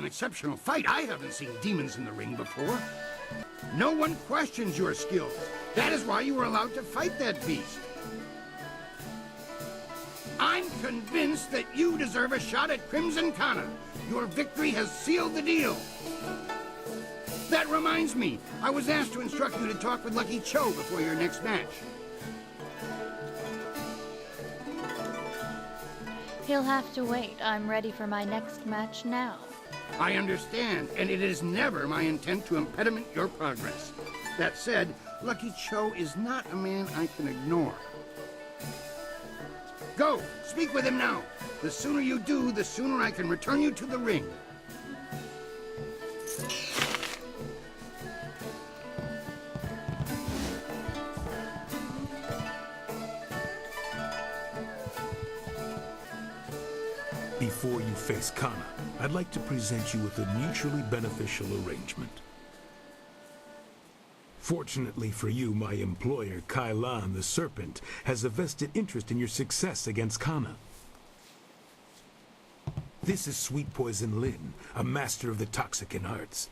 an exceptional fight. I haven't seen demons in the ring before. No one questions your skills. That is why you were allowed to fight that beast. I'm convinced that you deserve a shot at Crimson Kana. Your victory has sealed the deal. That reminds me, I was asked to instruct you to talk with Lucky Cho before your next match. He'll have to wait. I'm ready for my next match now. I understand, and it is never my intent to impediment your progress. That said, Lucky Cho is not a man I can ignore. Go, speak with him now. The sooner you do, the sooner I can return you to the ring. Before you face Kana, I'd like to present you with a mutually beneficial arrangement. Fortunately for you, my employer, Kailan the Serpent, has a vested interest in your success against Kana. This is Sweet Poison Lin, a master of the Toxicant arts.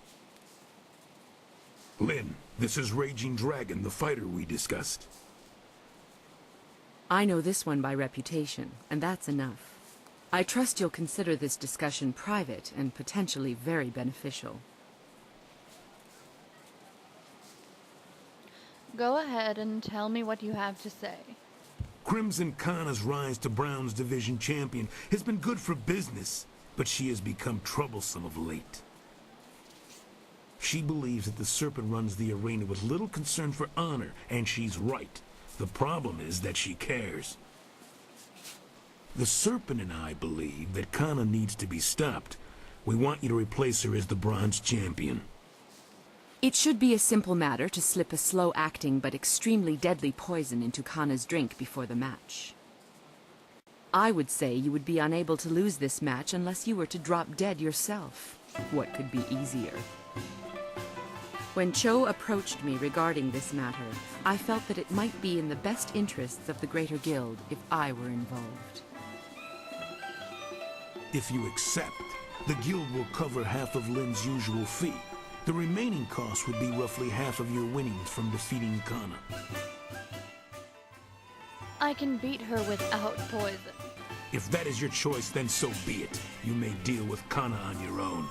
Lin, this is Raging Dragon, the fighter we discussed. I know this one by reputation, and that's enough. I trust you'll consider this discussion private and potentially very beneficial. Go ahead and tell me what you have to say. Crimson Kana's rise to Brown's Division champion has been good for business, but she has become troublesome of late. She believes that the Serpent runs the arena with little concern for honor, and she's right. The problem is that she cares. The Serpent and I believe that Kana needs to be stopped. We want you to replace her as the Bronze Champion. It should be a simple matter to slip a slow-acting but extremely deadly poison into Kana's drink before the match. I would say you would be unable to lose this match unless you were to drop dead yourself. What could be easier? When Cho approached me regarding this matter, I felt that it might be in the best interests of the Greater Guild if I were involved. If you accept, the Guild will cover half of Lin's usual fee. The remaining cost would be roughly half of your winnings from defeating Kana. I can beat her without poison. If that is your choice, then so be it. You may deal with Kana on your own.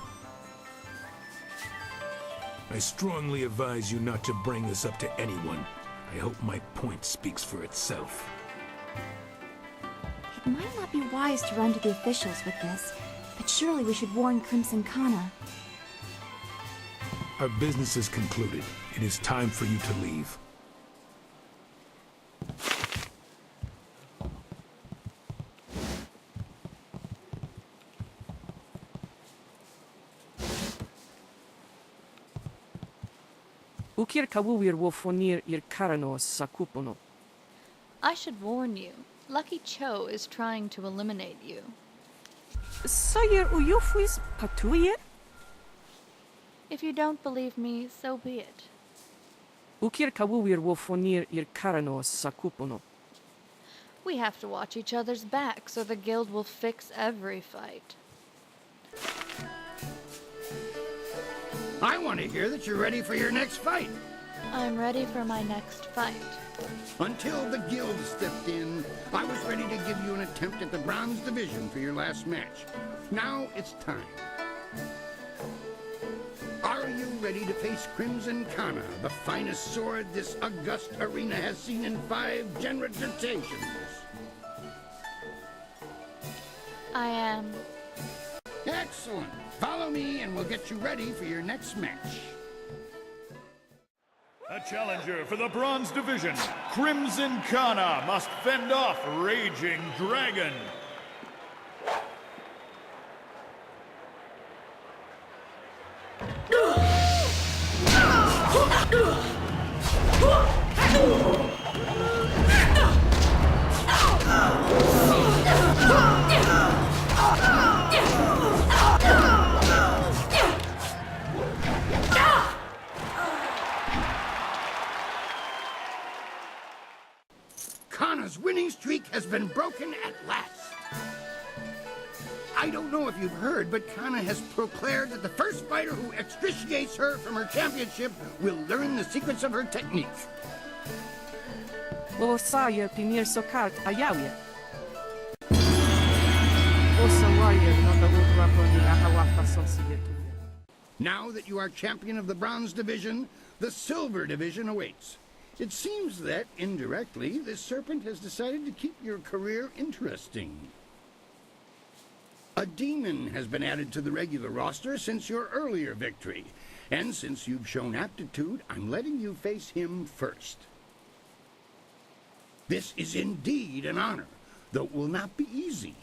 I strongly advise you not to bring this up to anyone. I hope my point speaks for itself. It might not be wise to run to the officials with this, but surely we should warn Crimson Kana. Our business is concluded. It is time for you to leave. Ukir kawuwir wo fonir ir karanos sakupono. I should warn you. Lucky Cho is trying to eliminate you. Sayer uyufwis patuyer? If you don't believe me, so be it. Ukir kawuwir wo fonir ir karanos sakupono. We have to watch each other's backs, or the guild will fix every fight. I want to hear that you're ready for your next fight. I'm ready for my next fight. Until the guild stepped in, I was ready to give you an attempt at the Bronze Division for your last match. Now it's time. Are you ready to face Crimson Kana, the finest sword this august arena has seen in 5 generations? I am. Excellent. Follow me and we'll get you ready for your next match. A challenger for the Bronze Division, Crimson Kana must fend off Raging Dragon. Kana's winning streak has been broken at last. I don't know if you've heard, but Kana has proclaimed that the first fighter who extriciates her from her championship will learn the secrets of her technique. Волосая пинир сокарт аявия. Оса лайер надо утрапони ахалафа сонсиетуя. Now that you are champion of the Bronze Division, the Silver Division awaits. It seems that, indirectly, this serpent has decided to keep your career interesting. A demon has been added to the regular roster since your earlier victory. And since you've shown aptitude, I'm letting you face him first. This is indeed an honor, though it will not be easy.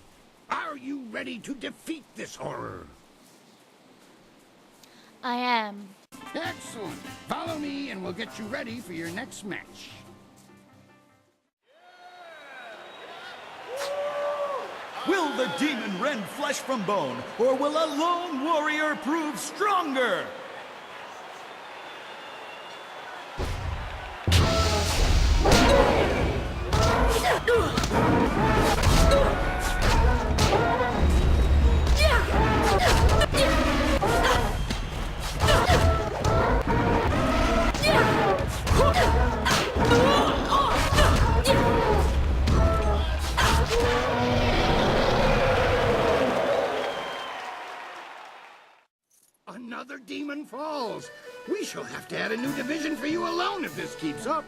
Are you ready to defeat this horror? I am. Excellent. Follow me and we'll get you ready for your next match. Will the demon rend flesh from bone, or will a lone warrior prove stronger? Another demon falls. We shall have to add a new division for you alone if this keeps up.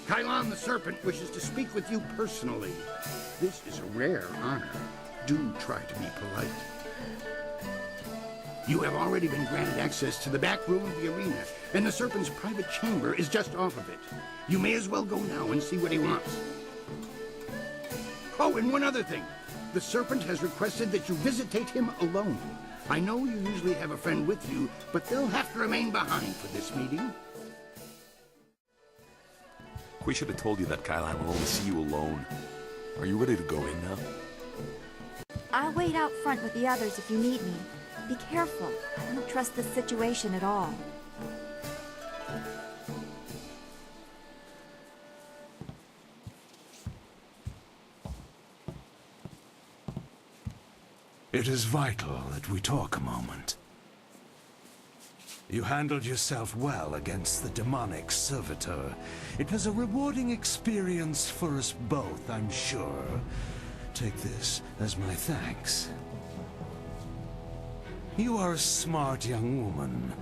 Kylon the Serpent wishes to speak with you personally. This is a rare honor. Do try to be polite. You have already been granted access to the back room of the arena, and the Serpent's private chamber is just off of it. You may as well go now and see what he wants. Oh, and one other thing. The Serpent has requested that you visitate him alone. I know you usually have a friend with you, but they'll have to remain behind for this meeting. We should have told you that Kylon will only see you alone. Are you ready to go in now? I'll wait out front with the others if you need me. Be careful. I don't trust this situation at all. It is vital that we talk a moment. You handled yourself well against the demonic servitor. It was a rewarding experience for us both, I'm sure. Take this as my thanks. You are a smart young woman.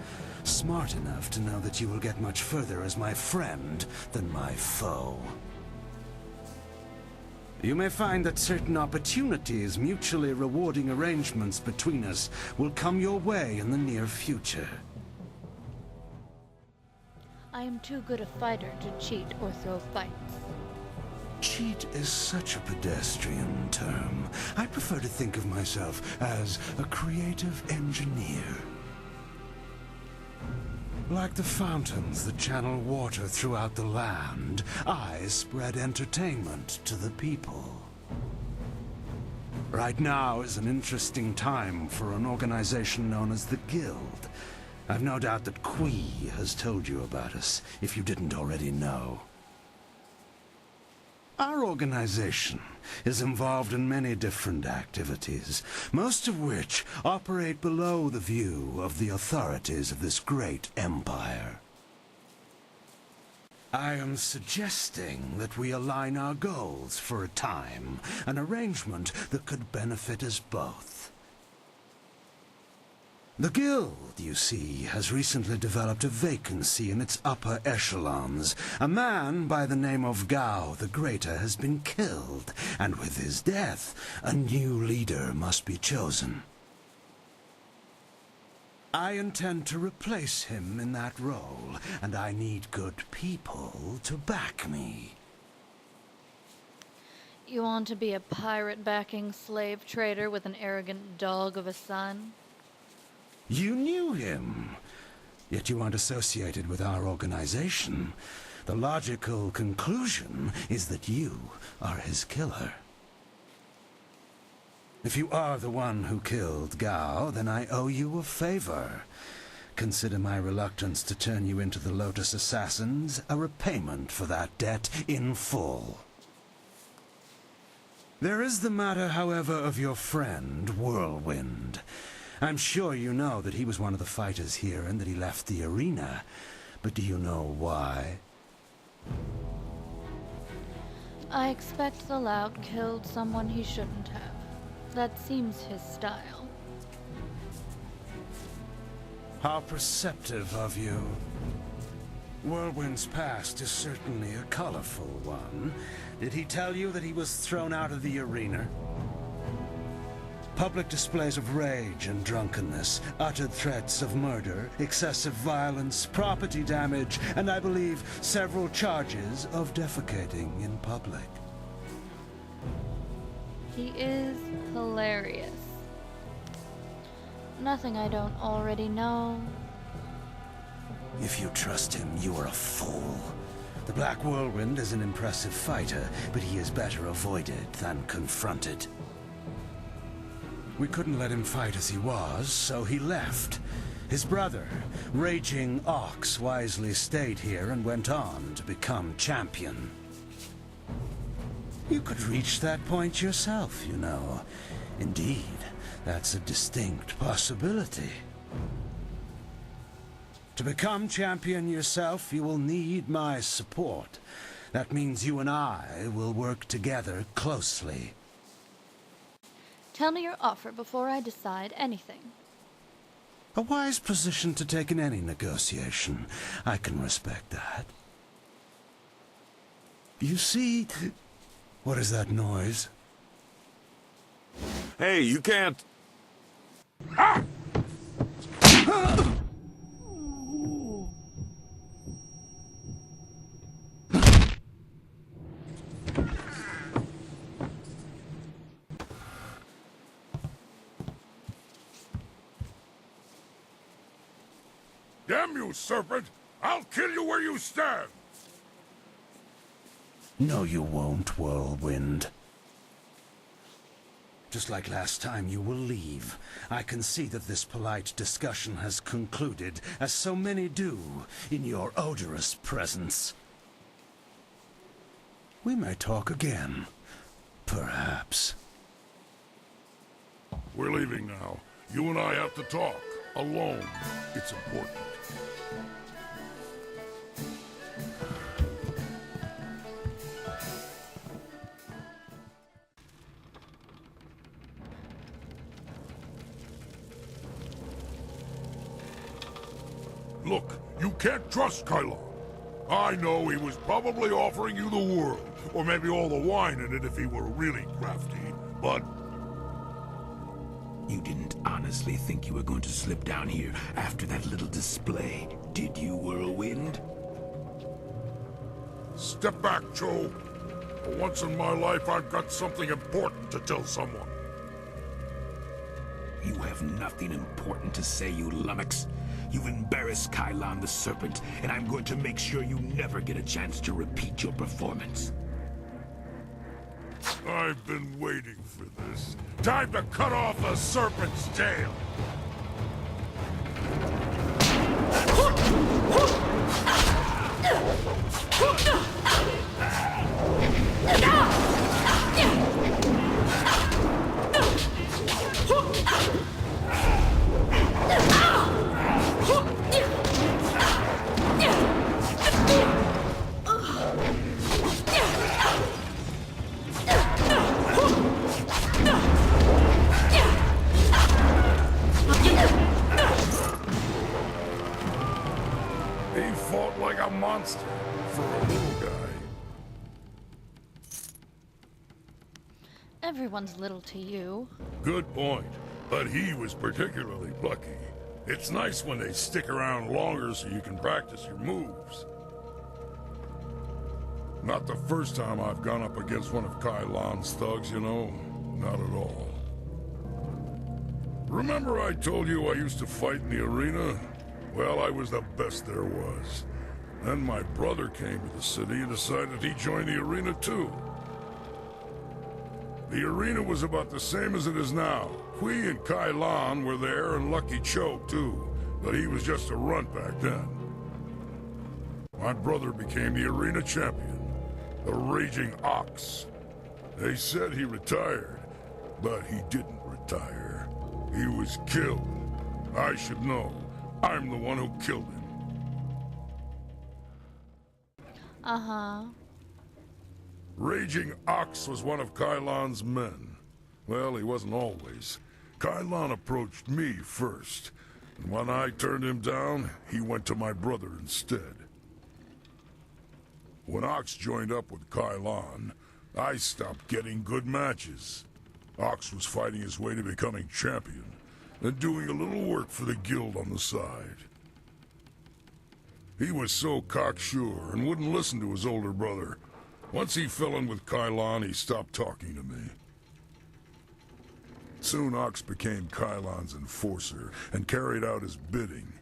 Smart enough to know that you will get much further as my friend than my foe. You may find that certain opportunities, mutually rewarding arrangements between us, will come your way in the near future. I am too good a fighter to cheat or throw fights. Cheat is such a pedestrian term. I prefer to think of myself as a creative engineer. Like the fountains that channel water throughout the land, I spread entertainment to the people. Right now is an interesting time for an organization known as the Guild. I've no doubt that Kui has told you about us, if you didn't already know. Our organization is involved in many different activities, most of which operate below the view of the authorities of this great empire. I am suggesting that we align our goals for a time, an arrangement that could benefit us both. The Guild, you see, has recently developed a vacancy in its upper echelons. A man by the name of Gao the Greater has been killed, and with his death, a new leader must be chosen. I intend to replace him in that role, and I need good people to back me. You want to be a pirate-backing slave trader with an arrogant dog of a son? You knew him, yet you aren't associated with our organization. The logical conclusion is that you are his killer. If you are the one who killed Gao, then I owe you a favor. Consider my reluctance to turn you into the Lotus Assassins a repayment for that debt in full. There is the matter, however, of your friend, Whirlwind. I'm sure you know that he was one of the fighters here and that he left the arena. But do you know why? I expect the Loud killed someone he shouldn't have. That seems his style. How perceptive of you. Whirlwind's past is certainly a colorful one. Did he tell you that he was thrown out of the arena? Public displays of rage and drunkenness, uttered threats of murder, excessive violence, property damage, and I believe several charges of defecating in public. He is hilarious. Nothing I don't already know. If you trust him, you are a fool. The Black Whirlwind is an impressive fighter, but he is better avoided than confronted. We couldn't let him fight as he was, so he left. His brother, Raging Ox, wisely stayed here and went on to become champion. You could reach that point yourself, you know. Indeed, that's a distinct possibility. To become champion yourself, you will need my support. That means you and I will work together closely. Tell me your offer before I decide anything. A wise position to take in any negotiation. I can respect that. You see... What is that noise? Hey, you can't... Damn you, serpent! I'll kill you where you stand! No, you won't, Whirlwind. Just like last time, you will leave. I can see that this polite discussion has concluded, as so many do, in your odorous presence. We may talk again. Perhaps. We're leaving now. You and I have to talk. Alone. It's important. Look, you can't trust Kylo. I know he was probably offering you the world, or maybe all the wine in it if he were really crafty, but... You didn't honestly think you were going to slip down here after that little display, did you, Whirlwind? Step back, Joe. For once in my life, I've got something important to tell someone. You have nothing important to say, you lummox. You've embarrassed Kylon the Serpent, and I'm going to make sure you never get a chance to repeat your performance. I've been waiting for this. Time to cut off the serpent's tail! He fought like a monster for a little guy. Everyone's little to you. Good point. But he was particularly plucky. It's nice when they stick around longer so you can practice your moves. Not the first time I've gone up against one of Kylon's thugs, you know. Not at all. Remember I told you I used to fight in the arena? Well, I was the best there was. Then my brother came to the city and decided he'd join the arena too. The arena was about the same as it is now. Kui and Kylon were there, and Lucky Cho too, but he was just a runt back then. My brother became the arena champion, the Raging Ox. They said he retired, but he didn't retire. He was killed. I should know. I'm the one who killed him. Uh-huh. Raging Ox was one of Kylon's men. Well, he wasn't always. Kylon approached me first, and when I turned him down, he went to my brother instead. When Ox joined up with Kylon, I stopped getting good matches. Ox was fighting his way to becoming champion, and doing a little work for the guild on the side. He was so cocksure and wouldn't listen to his older brother. Once he fell in with Kylon, he stopped talking to me. Soon Ox became Kylon's enforcer and carried out his bidding.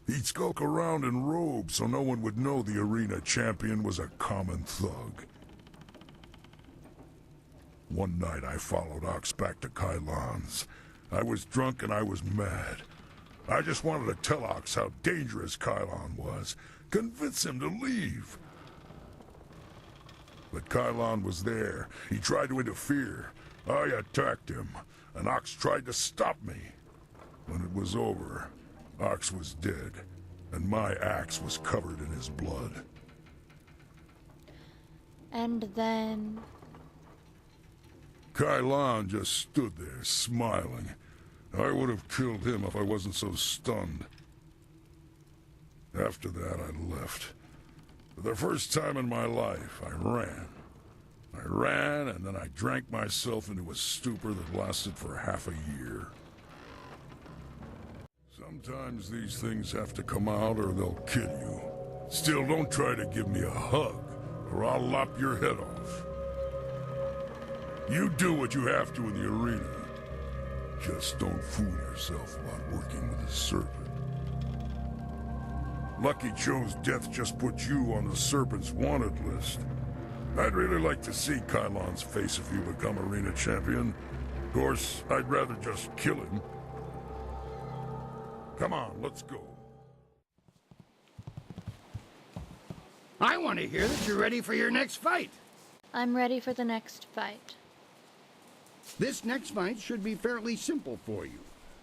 He'd skulk around in robes so no one would know the arena champion was a common thug. One night I followed Ox back to Kylon's. I was drunk and I was mad. I just wanted to tell Ox how dangerous Kylon was, convince him to leave. But Kylon was there. He tried to interfere. I attacked him, and Ox tried to stop me. When it was over, Ox was dead, and my axe was covered in his blood. And then... Kylon just stood there, smiling. I would have killed him if I wasn't so stunned. After that, I left. For the first time in my life, I ran. I ran, and then I drank myself into a stupor that lasted for half a year. Sometimes these things have to come out or they'll kill you. Still, don't try to give me a hug, or I'll lop your head off. You do what you have to in the arena. Just don't fool yourself while working with the Serpent. Lucky Cho's death just put you on the Serpent's wanted list. I'd really like to see Kylon's face if you become arena champion. Of course, I'd rather just kill him. Come on, let's go. I want to hear that you're ready for your next fight. I'm ready for the next fight. This next fight should be fairly simple for you.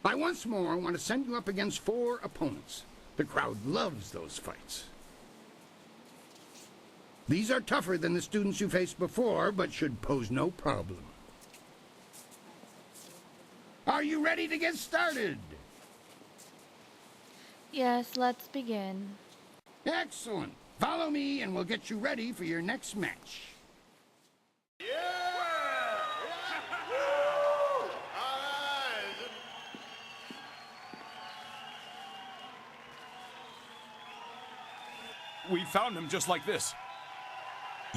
I once more want to send you up against 4 opponents. The crowd loves those fights. These are tougher than the students you faced before, but should pose no problem. Are you ready to get started? Yes, let's begin. Excellent. Follow me and we'll get you ready for your next match. We found him just like this.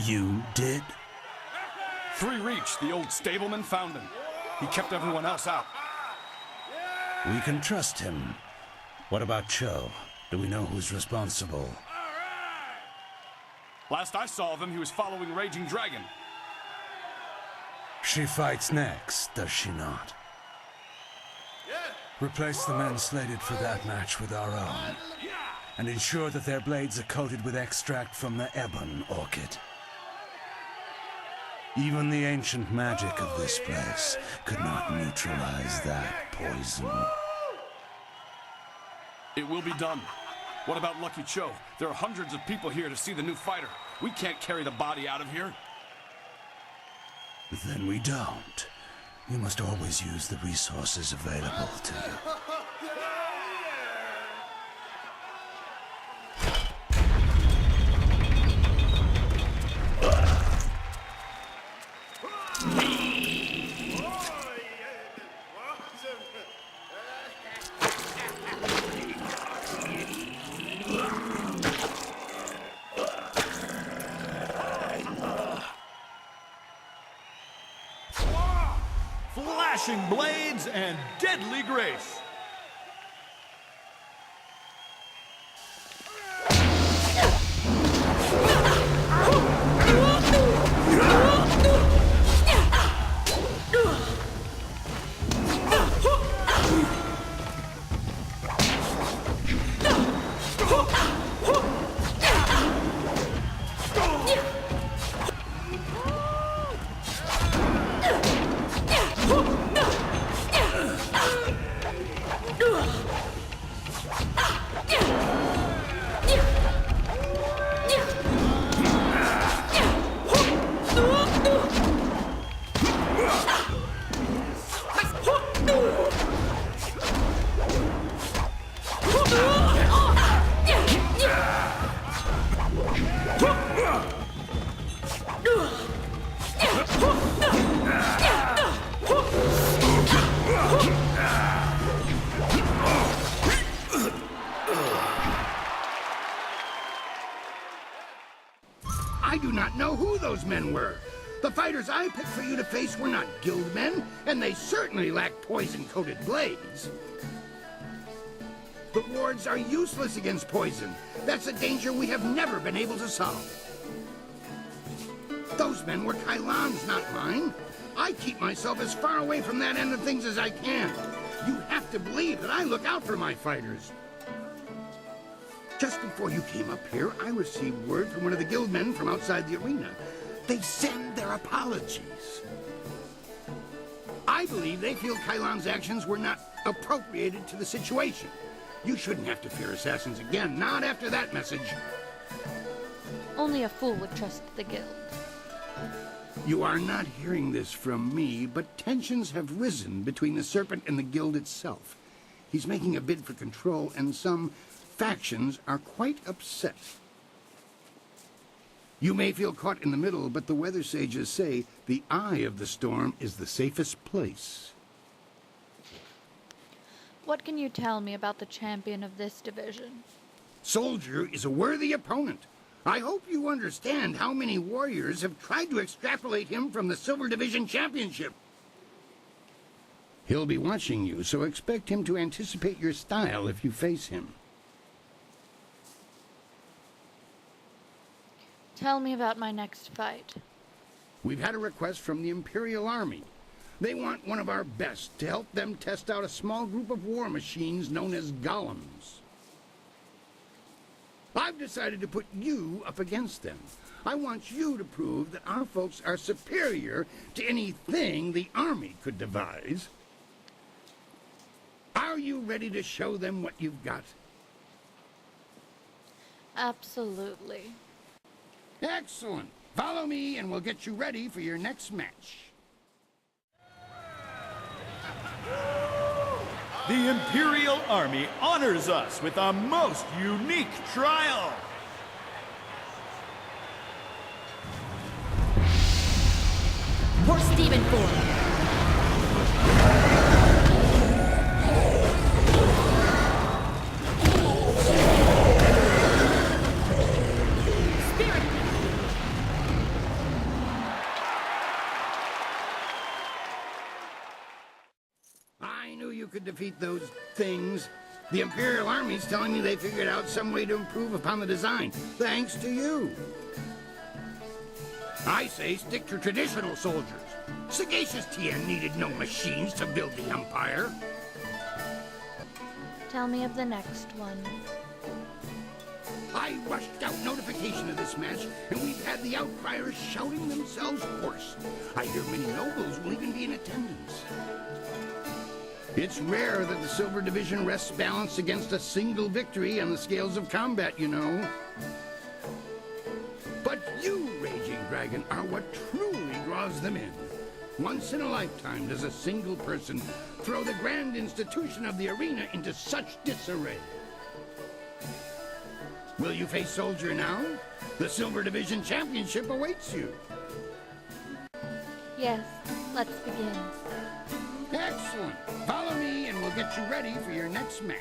You did? 3 Reach, the old stableman, found him. He kept everyone else out. We can trust him. What about Cho? Do we know who's responsible? Last I saw of him, he was following Raging Dragon. She fights next, does she not? Replace the men slated for that match with our own, and ensure that their blades are coated with extract from the ebon orchid. Even the ancient magic of this place could not neutralize that poison. It will be done. What about Lucky Cho? There are hundreds of people here to see the new fighter. We can't carry the body out of here. Then we don't. You must always use the resources available to you. Flashing blades and deadly grace. men were. The fighters I picked for you to face were not guild men, and they certainly lacked poison-coated blades. The wards are useless against poison. That's a danger we have never been able to solve. Those men were Kylon's, not mine. I keep myself as far away from that end of things as I can. You have to believe that I look out for my fighters. Just before you came up here, I received word from one of the guild men from outside the arena. They send their apologies. I believe they feel Kylon's actions were not appropriated to the situation. You shouldn't have to fear assassins again, not after that message. Only a fool would trust the guild. You are not hearing this from me, but tensions have risen between the Serpent and the guild itself. He's making a bid for control, and some factions are quite upset. You may feel caught in the middle, but the weather sages say the eye of the storm is the safest place. What can you tell me about the champion of this division? Soldier is a worthy opponent. I hope you understand how many warriors have tried to extrapolate him from the Silver Division Championship. He'll be watching you, so expect him to anticipate your style if you face him. Tell me about my next fight. We've had a request from the Imperial Army. They want one of our best to help them test out a small group of war machines known as golems. I've decided to put you up against them. I want you to prove that our folks are superior to anything the Army could devise. Are you ready to show them what you've got? Absolutely. Excellent. Follow me and we'll get you ready for your next match. The Imperial Army honors us with a most unique trial. Horse Demon form. I knew you could defeat those things. The Imperial Army's telling me they figured out some way to improve upon the design, thanks to you. I say stick to traditional soldiers. Sagacious Tien needed no machines to build the Empire. Tell me of the next one. I rushed out notification of this match, and we've had the outcriers shouting themselves hoarse. I hear many nobles will even be in attendance. It's rare that the Silver Division rests balanced against a single victory on the scales of combat, you know. But you, Raging Dragon, are what truly draws them in. Once in a lifetime does a single person throw the grand institution of the arena into such disarray. Will you face Soldier now? The Silver Division Championship awaits you. Yes, let's begin. Excellent. Follow me and we'll get you ready for your next match.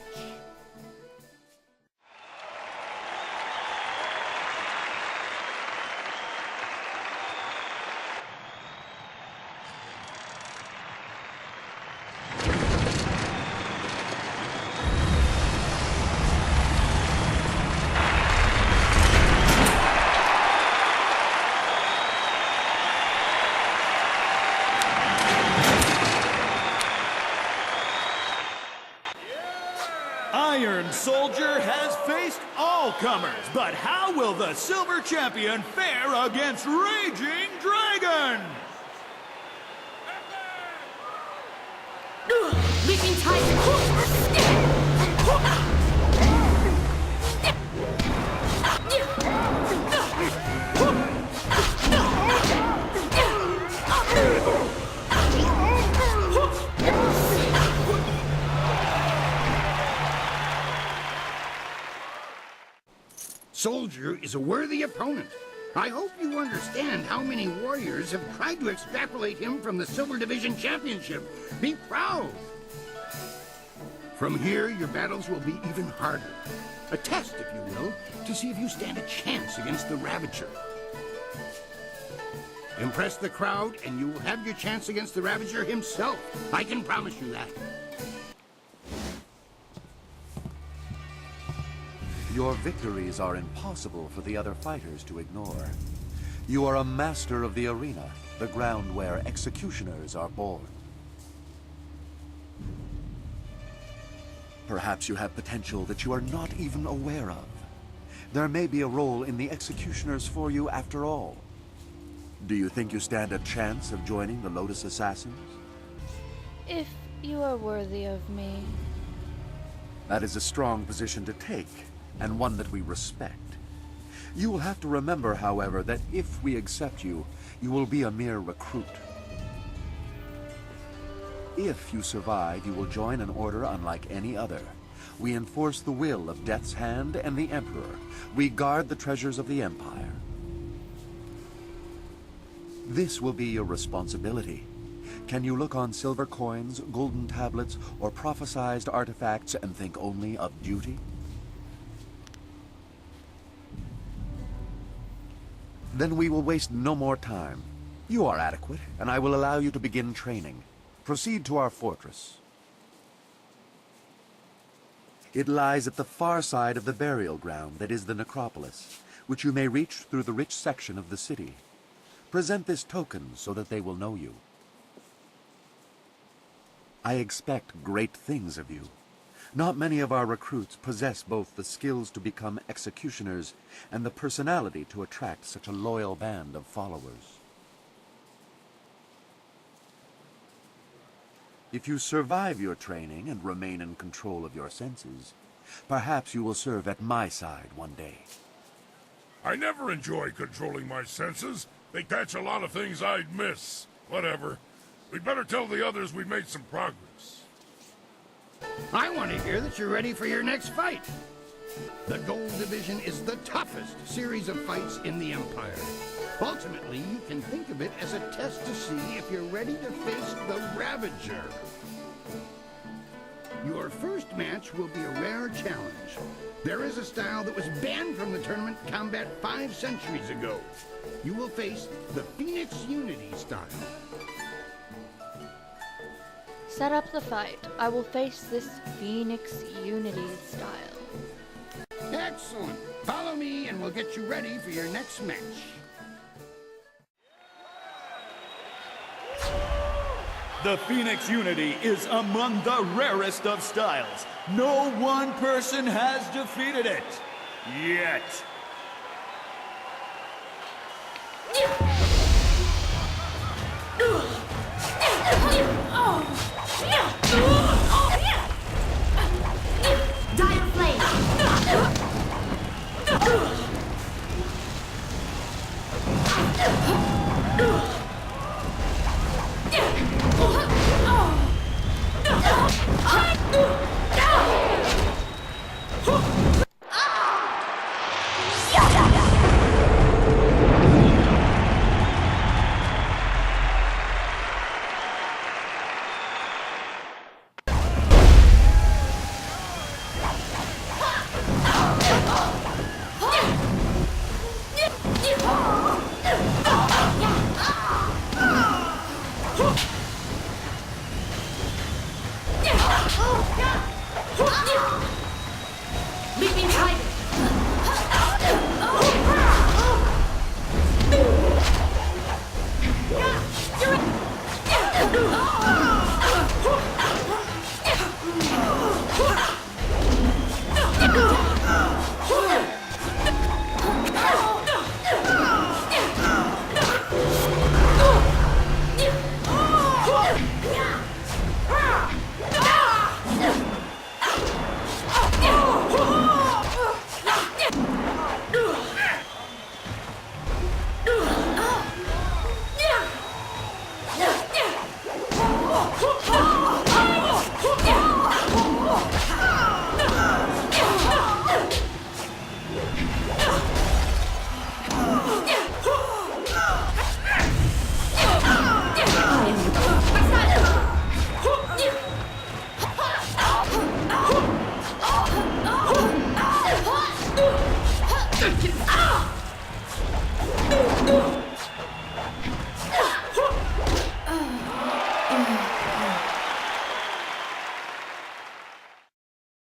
Iron Soldier has faced all comers, but how will the Silver Champion fare against Raging Dragon? Leaping Titan. Soldier is a worthy opponent. I hope you understand how many warriors have tried to extrapolate him from the Silver Division Championship. Be proud. From here, your battles will be even harder. A test, if you will, to see if you stand a chance against the Ravager. Impress the crowd, and you will have your chance against the Ravager himself. I can promise you that. Your victories are impossible for the other fighters to ignore. You are a master of the arena, the ground where executioners are born. Perhaps you have potential that you are not even aware of. There may be a role in the executioners for you after all. Do you think you stand a chance of joining the Lotus Assassins? If you are worthy of me. That is a strong position to take, and one that we respect. You will have to remember, however, that if we accept you, you will be a mere recruit. If you survive, you will join an order unlike any other. We enforce the will of Death's Hand and the Emperor. We guard the treasures of the Empire. This will be your responsibility. Can you look on silver coins, golden tablets, or prophesized artifacts and think only of duty? Then we will waste no more time. You are adequate, and I will allow you to begin training. Proceed to our fortress. It lies at the far side of the burial ground that is the necropolis, which you may reach through the rich section of the city. Present this token so that they will know you. I expect great things of you. Not many of our recruits possess both the skills to become executioners and the personality to attract such a loyal band of followers. If you survive your training and remain in control of your senses, perhaps you will serve at my side one day. I never enjoy controlling my senses. They catch a lot of things I'd miss. Whatever. We'd better tell the others we made some progress. I want to hear that you're ready for your next fight. The Gold Division is the toughest series of fights in the Empire. Ultimately, you can think of it as a test to see if you're ready to face the Ravager. Your first match will be a rare challenge. There is a style that was banned from the tournament combat 5 centuries ago. You will face the Phoenix Unity style. Set up the fight. I will face this Phoenix Unity style. Excellent. Follow me and we'll get you ready for your next match. The Phoenix Unity is among the rarest of styles. No one person has defeated it. Yet.